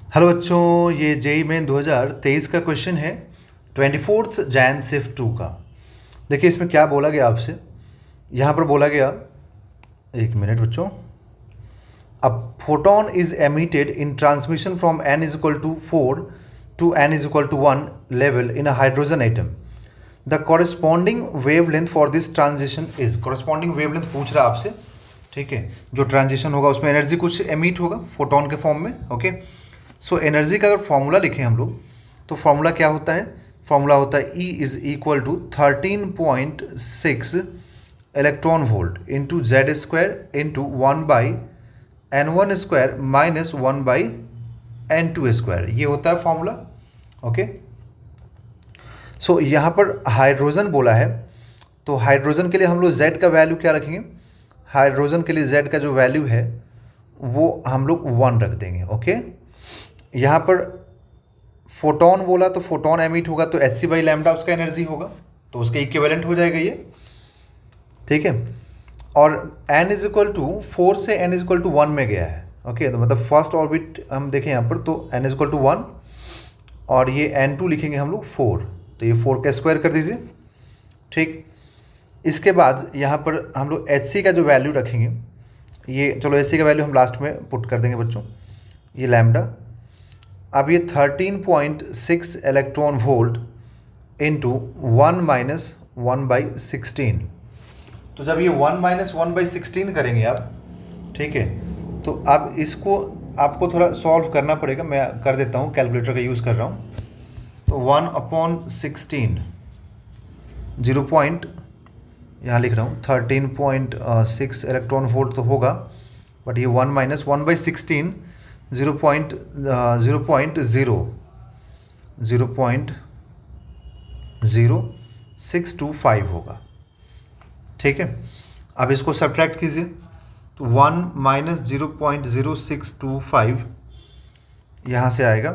Hello बच्चों, ये JEE main 2023 का क्वेश्चन है 24 जैन सिर्फ 2 का। देखिए इसमें क्या बोला गया आपसे। यहाँ पर बोला गया, एक मिनट बच्चों। A photon is emitted in transmission from n is equal to 4 to n is equal to 1 level in a hydrogen atom. The corresponding wavelength for this transition is, corresponding wavelength पूछ रहा है आपसे। ठीक है, जो transition होगा उसमें energy कुछ एमिट होगा फोटोन के फॉर्म में। ओके, सो एनर्जी का अगर फॉर्मूला लिखें हम लोग तो फॉर्मूला क्या होता है? फॉर्मूला होता है E is equal to 13.6 electron volt into Z square into 1/n1 square minus 1/n2 square. ये होता है फॉर्मूला। ओके, सो यहाँ पर हाइड्रोजन बोला है, तो हाइड्रोजन के लिए हम लोग Z का वैल्यू क्या रखेंगे? हाइड्रोजन के लिए Z का जो वैल्यू है वो हम लोग 1 रख देंगे। ओके, यहाँ पर फोटोन बोला तो फोटोन एमिट होगा तो एच सी बाई लैम्डा उसका एनर्जी होगा, तो उसका इक्विवेलेंट हो जाएगा ये। ठीक है, और n इज इक्वल टू 4 से n इज इक्वल टू 1 में गया है। ओके, तो मतलब फर्स्ट ऑर्बिट हम देखें यहाँ पर तो n इज इक्वल टू 1 और ये n2 लिखेंगे हम लोग 4, तो ये 4 का स्क्वायर कर दीजिए। ठीक, इसके बाद यहाँ पर हम लोग एच सी का जो वैल्यू रखेंगे, ये चलो एच सी का वैल्यू हम लास्ट में पुट कर देंगे बच्चों, ये लैम्डा। अब ये 13.6 इलेक्ट्रॉन वोल्ट इंटू 1 माइनस 1/16। तो जब ये 1 माइनस 1/16 करेंगे आप, ठीक है, तो अब इसको आपको थोड़ा सॉल्व करना पड़ेगा। मैं कर देता हूँ, कैलकुलेटर का यूज़ कर रहा हूँ। तो 1/16 जीरो पॉइंट, यहाँ लिख रहा हूँ 13.6 इलेक्ट्रॉन वोल्ट तो होगा, बट ये 1 माइनस 1/16 0.0625 होगा। ठीक है, अब इसको सब्ट्रैक्ट कीजिए तो 1 माइनस 0.0625 यहाँ से आएगा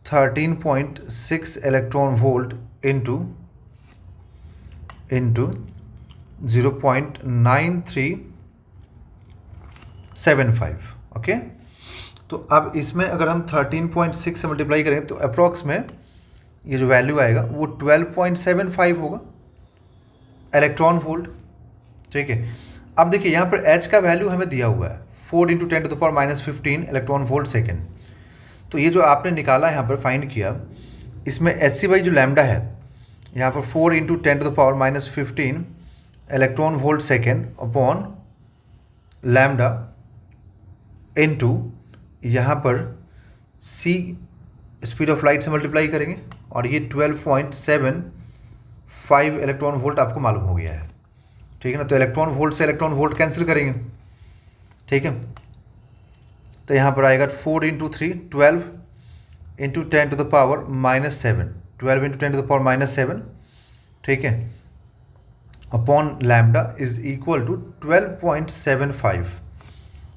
13.6 इलेक्ट्रॉन वोल्ट इंटू 0.9375। ओके, तो अब इसमें अगर हम 13.6 से मल्टीप्लाई करें तो अप्रॉक्स में ये जो वैल्यू आएगा वो 12.75 होगा इलेक्ट्रॉन वोल्ट। ठीक है, अब देखिए यहाँ पर H का वैल्यू हमें दिया हुआ है 4 × 10⁻⁻15 इलेक्ट्रॉन वोल्ट सेकेंड। तो ये जो आपने निकाला यहाँ पर फाइंड किया, इसमें एच सी बाई जो लैम्डा है यहाँ पर 4 × 10⁻⁻15 electron volt second upon lambda into यहाँ पर C स्पीड ऑफ लाइट से मल्टीप्लाई करेंगे और ये 12.75 इलेक्ट्रॉन वोल्ट आपको मालूम हो गया है। ठीक है ना, तो इलेक्ट्रॉन वोल्ट से इलेक्ट्रॉन वोल्ट कैंसिल करेंगे। ठीक है, तो यहाँ पर आएगा 4 × 3 12 × 10⁻⁻7 12 × 10⁻⁻7। ठीक है, upon lambda is equal to 12.75।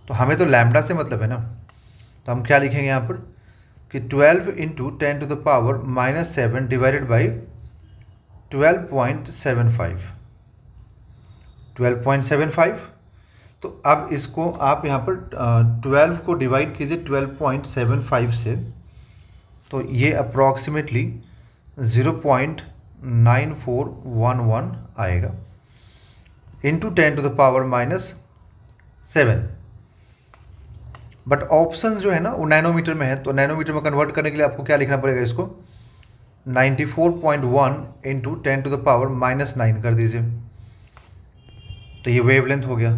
तो हमें तो लैम्डा से मतलब है ना, तो हम क्या लिखेंगे यहाँ पर कि 12 × 10⁻⁻7 डिवाइडेड बाई 12.75। तो अब इसको आप यहाँ पर 12 को डिवाइड कीजिए 12.75 से, तो ये अप्रॉक्सीमेटली 0.9411 आएगा इंटू 10⁻⁻7। बट ऑप्शंस जो है ना वो नैनोमीटर में है, तो नैनोमीटर में कन्वर्ट करने के लिए आपको क्या लिखना पड़ेगा, इसको 94.1 इंटू 10⁻⁻9 कर दीजिए, तो ये वेवलेंथ हो गया।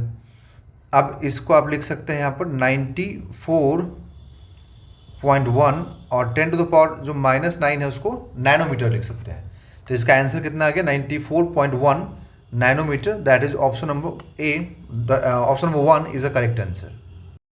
अब इसको आप लिख सकते हैं यहाँ पर 94.1 और 10⁻⁻ जो -9 है उसको नैनोमीटर लिख सकते हैं। तो इसका आंसर कितना आ गया 94.1 nanometre. That is option number A, option number 1 is a correct answer.